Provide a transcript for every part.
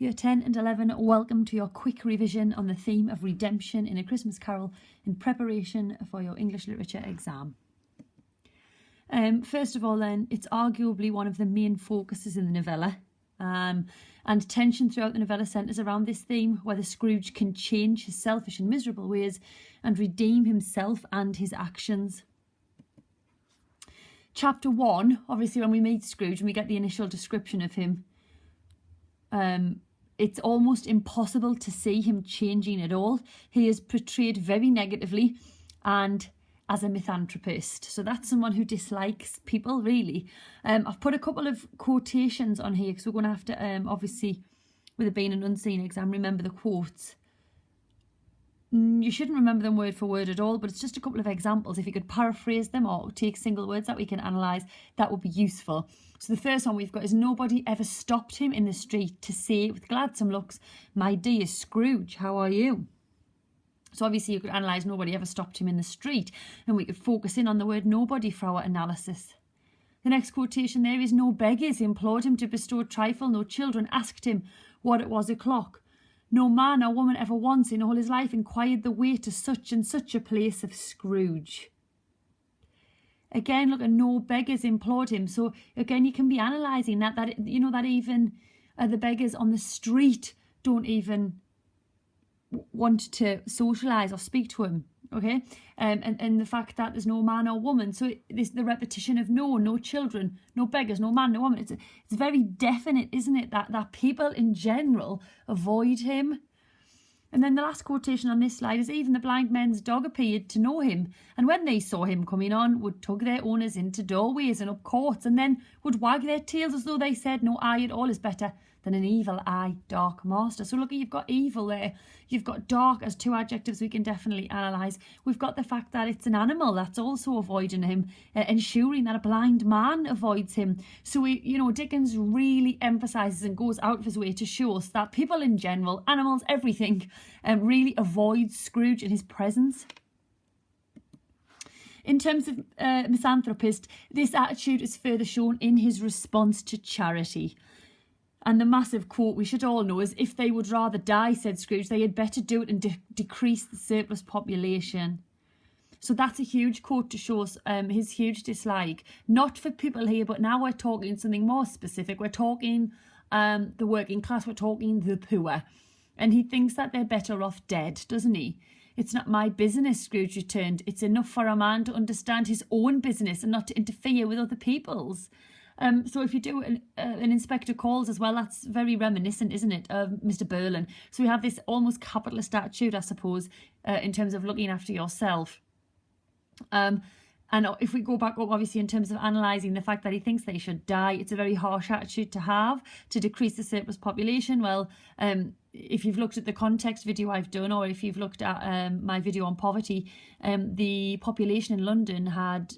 Year 10 and 11, welcome to your quick revision on the theme of redemption in A Christmas Carol in preparation for your English literature exam. First of all then, it's arguably one of the main focuses in the novella, and tension throughout the novella centres around this theme, whether Scrooge can change his selfish and miserable ways and redeem himself and his actions. Chapter 1, obviously when we meet Scrooge and we get the initial description of him, it's almost impossible to see him changing at all. He is portrayed very negatively and as a misanthropist. So that's someone who dislikes people, really. I've put a couple of quotations on here because we're going to have to, obviously, with it being an unseen exam, remember the quotes. You shouldn't remember them word for word at all, but it's just a couple of examples. If you could paraphrase them or take single words that we can analyse, that would be useful. So the first one we've got is, nobody ever stopped him in the street to say with gladsome looks, "My dear Scrooge, how are you?" So obviously you could analyse nobody ever stopped him in the street, and we could focus in on the word nobody for our analysis. The next quotation there is, no beggars implored him to bestow a trifle, no children asked him what it was o'clock. No man or woman ever once in all his life inquired the way to such and such a place of Scrooge. Again, look at no beggars implored him. So again, you can be analysing that even the beggars on the street don't even want to socialise or speak to him. Okay, and the fact that there's no man or woman, so the repetition of no children, no beggars, no man, no woman, it's very definite, isn't it, that people in general avoid him. And then the last quotation on this slide is, even the blind men's dog appeared to know him, and when they saw him coming on, would tug their owners into doorways and up courts, and then would wag their tails as though they said, no eye at all is better than an evil-eye dark master. So look, you've got evil there, you've got dark as two adjectives we can definitely analyse. We've got the fact that it's an animal that's also avoiding him, ensuring that a blind man avoids him. So Dickens really emphasises and goes out of his way to show us that people in general, animals, everything, really avoids Scrooge and his presence. In terms of misanthropist, this attitude is further shown in his response to charity. And the massive quote we should all know is, if they would rather die, said Scrooge, they had better do it and decrease the surplus population. So that's a huge quote to show us his huge dislike, not for people here, but now we're talking something more specific. We're talking the working class, we're talking the poor. And he thinks that they're better off dead, doesn't he? It's not my business, Scrooge returned. It's enough for a man to understand his own business and not to interfere with other people's. So if you do an Inspector Calls as well, that's very reminiscent, isn't it, of Mr. Berlin. So we have this almost capitalist attitude, I suppose, in terms of looking after yourself. And if we go back up, obviously, in terms of analysing the fact that he thinks they should die, it's a very harsh attitude to have, to decrease the surplus population. Well, if you've looked at the context video I've done, or if you've looked at my video on poverty, the population in London had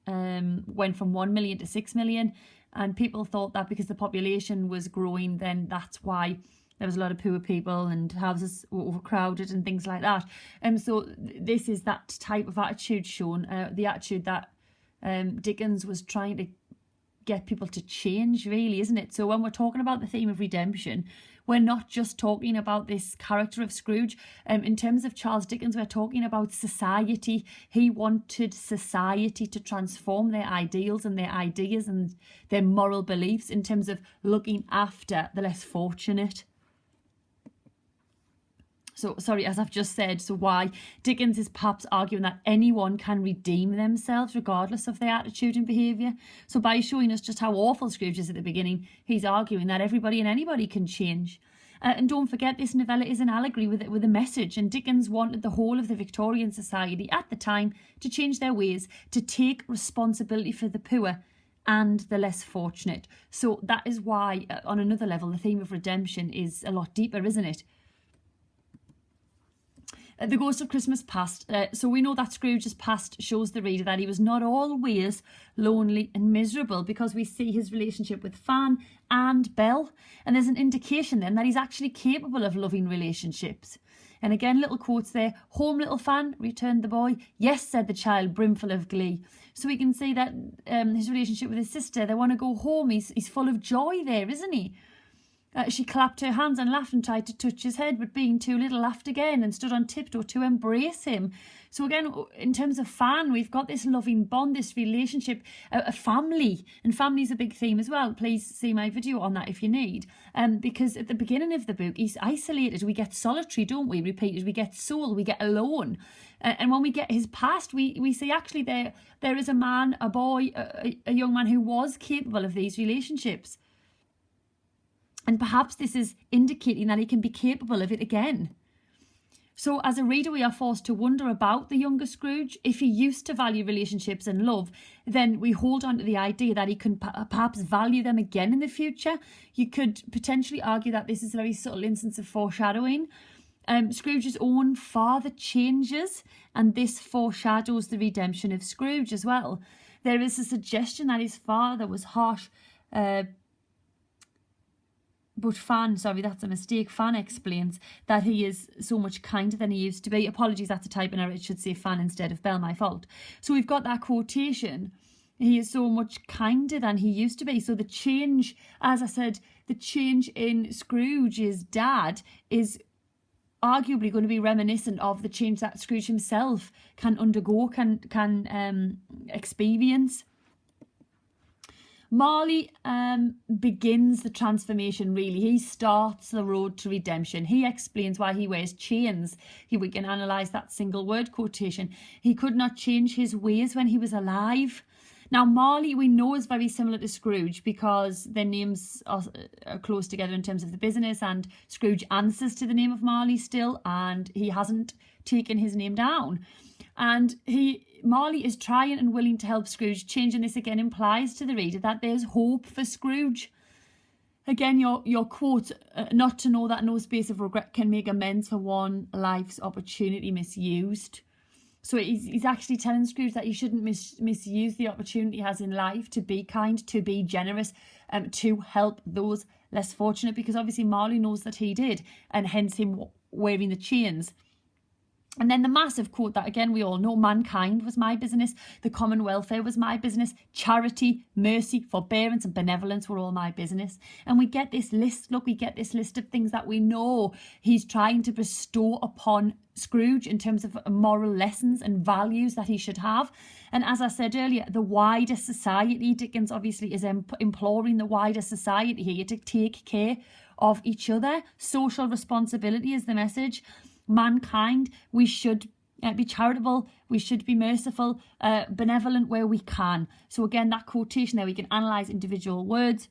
went from 1 million to 6 million, and people thought that because the population was growing, then that's why there was a lot of poor people and houses were overcrowded and things like that. So this is that type of attitude shown, the attitude that Dickens was trying to get people to change, really, isn't it? So when we're talking about the theme of redemption, we're not just talking about this character of Scrooge. In terms of Charles Dickens, we're talking about society. He wanted society to transform their ideals and their ideas and their moral beliefs in terms of looking after the less fortunate. So, sorry, as I've just said, so why Dickens is perhaps arguing that anyone can redeem themselves regardless of their attitude and behaviour. So by showing us just how awful Scrooge is at the beginning, he's arguing that everybody and anybody can change. And don't forget, this novella is an allegory with a message, and Dickens wanted the whole of the Victorian society at the time to change their ways, to take responsibility for the poor and the less fortunate. So that is why, on another level, the theme of redemption is a lot deeper, isn't it? The Ghost of Christmas Past. So we know that Scrooge's past shows the reader that he was not always lonely and miserable, because we see his relationship with Fan and Belle, and there's an indication then that he's actually capable of loving relationships. And again, little quotes there. "Home, little Fan," returned the boy. "Yes," said the child, brimful of glee. So we can see that his relationship with his sister, they want to go home. He's full of joy there, isn't he? She clapped her hands and laughed and tried to touch his head, but being too little, laughed again and stood on tiptoe to embrace him. So again, in terms of Fan, we've got this loving bond, this relationship, a family, and family's a big theme as well. Please see my video on that if you need. Because at the beginning of the book, he's isolated. We get solitary, don't we? Repeated. We get sole. We get alone. And when we get his past, we see actually there is a man, a boy, a young man who was capable of these relationships. And perhaps this is indicating that he can be capable of it again. So as a reader, we are forced to wonder about the younger Scrooge. If he used to value relationships and love, then we hold on to the idea that he can perhaps value them again in the future. You could potentially argue that this is a very subtle instance of foreshadowing. Scrooge's own father changes, and this foreshadows the redemption of Scrooge as well. There is a suggestion that his father was harsh, but Fan, sorry, that's a mistake. Fan explains that he is so much kinder than he used to be. Apologies, that's a typing error. It should say Fan instead of Bell, my fault. So we've got that quotation. He is so much kinder than he used to be. So the change, as I said, the change in Scrooge's dad is arguably going to be reminiscent of the change that Scrooge himself can undergo, can experience. Marley begins the transformation, really. He starts the road to redemption. He explains why he wears chains. We can analyse that single word quotation. He could not change his ways when he was alive. Now, Marley, we know, is very similar to Scrooge because their names are close together in terms of the business, and Scrooge answers to the name of Marley still, and he hasn't taken his name down. And Marley is trying and willing to help Scrooge change, and this again implies to the reader that there's hope for Scrooge. Again, your quote, not to know that no space of regret can make amends for one life's opportunity misused. So he's actually telling Scrooge that he shouldn't misuse the opportunity he has in life to be kind, to be generous, to help those less fortunate, because obviously Marley knows that he did, and hence him wearing the chains. And then the massive quote that, again, we all know: mankind was my business, the common welfare was my business, charity, mercy, forbearance and benevolence were all my business. And we get this list, we get this list of things that we know he's trying to bestow upon Scrooge in terms of moral lessons and values that he should have. And as I said earlier, the wider society, Dickens obviously is imploring the wider society here to take care of each other. Social responsibility is the message. Mankind, we should be charitable, we should be merciful, benevolent where we can. So again, that quotation there, we can analyse individual words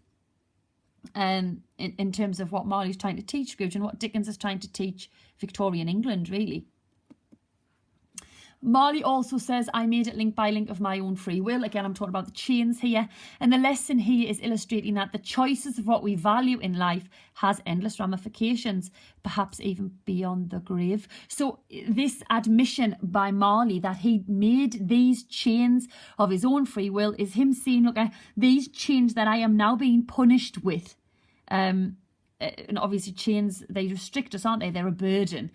in terms of what Marley's trying to teach Scrooge and what Dickens is trying to teach Victorian England, really. Marley also says, I made it link by link of my own free will. Again, I'm talking about the chains here. And the lesson here is illustrating that the choices of what we value in life has endless ramifications, perhaps even beyond the grave. So this admission by Marley that he made these chains of his own free will is him saying, look, these chains that I am now being punished with, and obviously chains, they restrict us, aren't they? They're a burden.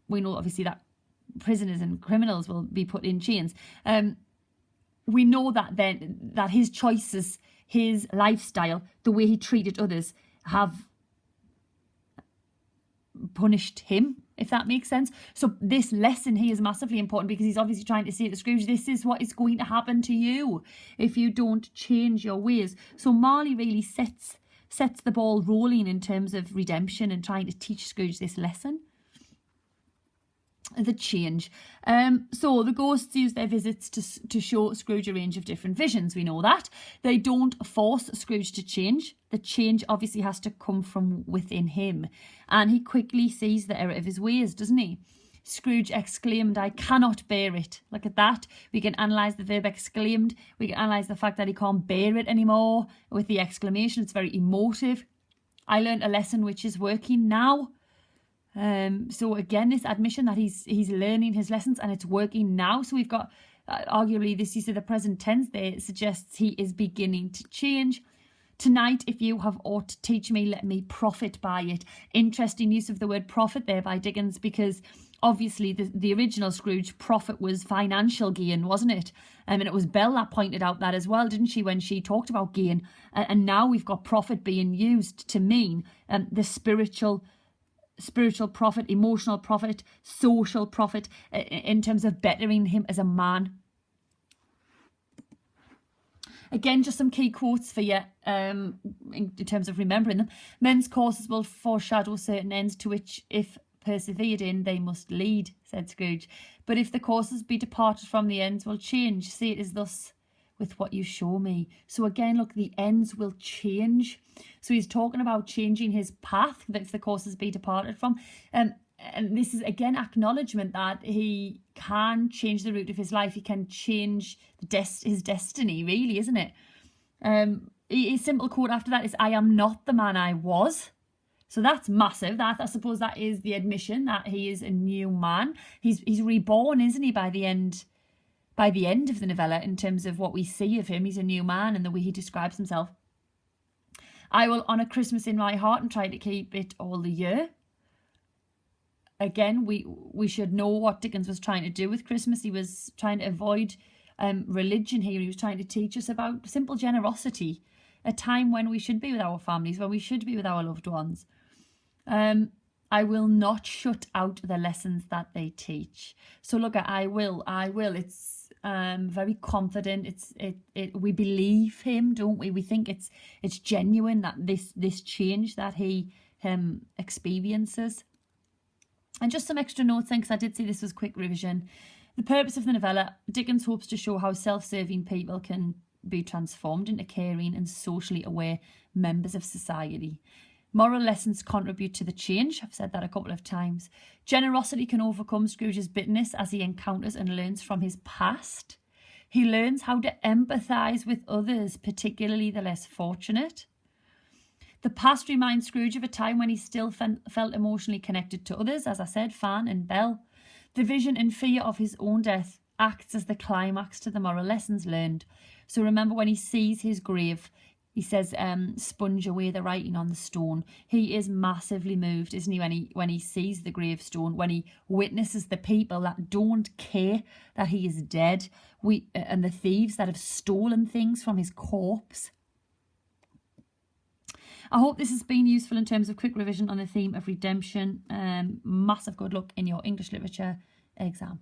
We know obviously that prisoners and criminals will be put in chains. We know that then that his choices, his lifestyle, the way he treated others have punished him, if that makes sense. So this lesson here is massively important because he's obviously trying to say to Scrooge, this is what is going to happen to you if you don't change your ways. So Marley really sets the ball rolling in terms of redemption and trying to teach Scrooge this lesson. The change. So the ghosts use their visits to show Scrooge a range of different visions. We know that. They don't force Scrooge to change. The change obviously has to come from within him. And he quickly sees the error of his ways, doesn't he? Scrooge exclaimed, I cannot bear it. Look at that. We can analyse the verb exclaimed. We can analyse the fact that he can't bear it anymore with the exclamation. It's very emotive. I learned a lesson which is working now. So again, this admission that he's learning his lessons and it's working now. So we've got arguably this use of the present tense there suggests he is beginning to change. Tonight, if you have aught to teach me, let me profit by it. Interesting use of the word profit there by Dickens, because Obviously, the original Scrooge profit was financial gain, wasn't it? And it was Belle that pointed out that as well, didn't she, when she talked about gain? And now we've got profit being used to mean the spiritual profit, emotional profit, social profit, in terms of bettering him as a man. Again, just some key quotes for you in terms of remembering them. Men's courses will foreshadow certain ends to which, if persevered in, they must lead, said Scrooge. But if the courses be departed from, the ends will change. See, it is thus with what you show me. So again, look, the ends will change. So he's talking about changing his path, that if the courses be departed from. And this is, again, acknowledgement that he can change the route of his life. He can change his destiny, really, isn't it? A simple quote after that is, I am not the man I was. So that's massive. That, I suppose, that is the admission that he is a new man. He's reborn, isn't he, by the end of the novella, in terms of what we see of him. He's a new man and the way he describes himself. I will honour Christmas in my heart and try to keep it all the year. Again, we should know what Dickens was trying to do with Christmas. He was trying to avoid religion here. He was trying to teach us about simple generosity, a time when we should be with our families, when we should be with our loved ones. I will not shut out the lessons that they teach. So look at I will. It's very confident. We believe him, don't we? We think it's genuine, that this change that he experiences. And just some extra notes then, because I did see this was quick revision. The purpose of the novella: Dickens hopes to show how self-serving people can be transformed into caring and socially aware members of society. Moral lessons contribute to the change. I've said that a couple of times. Generosity can overcome Scrooge's bitterness as he encounters and learns from his past. He learns how to empathise with others, particularly the less fortunate. The past reminds Scrooge of a time when he still felt emotionally connected to others, as I said, Fan and Belle. The vision and fear of his own death acts as the climax to the moral lessons learned. So remember, when he sees his grave, he says, sponge away the writing on the stone. He is massively moved, isn't he, when he sees the gravestone, when he witnesses the people that don't care that he is dead, and the thieves that have stolen things from his corpse. I hope this has been useful in terms of quick revision on the theme of redemption. Massive good luck in your English literature exam.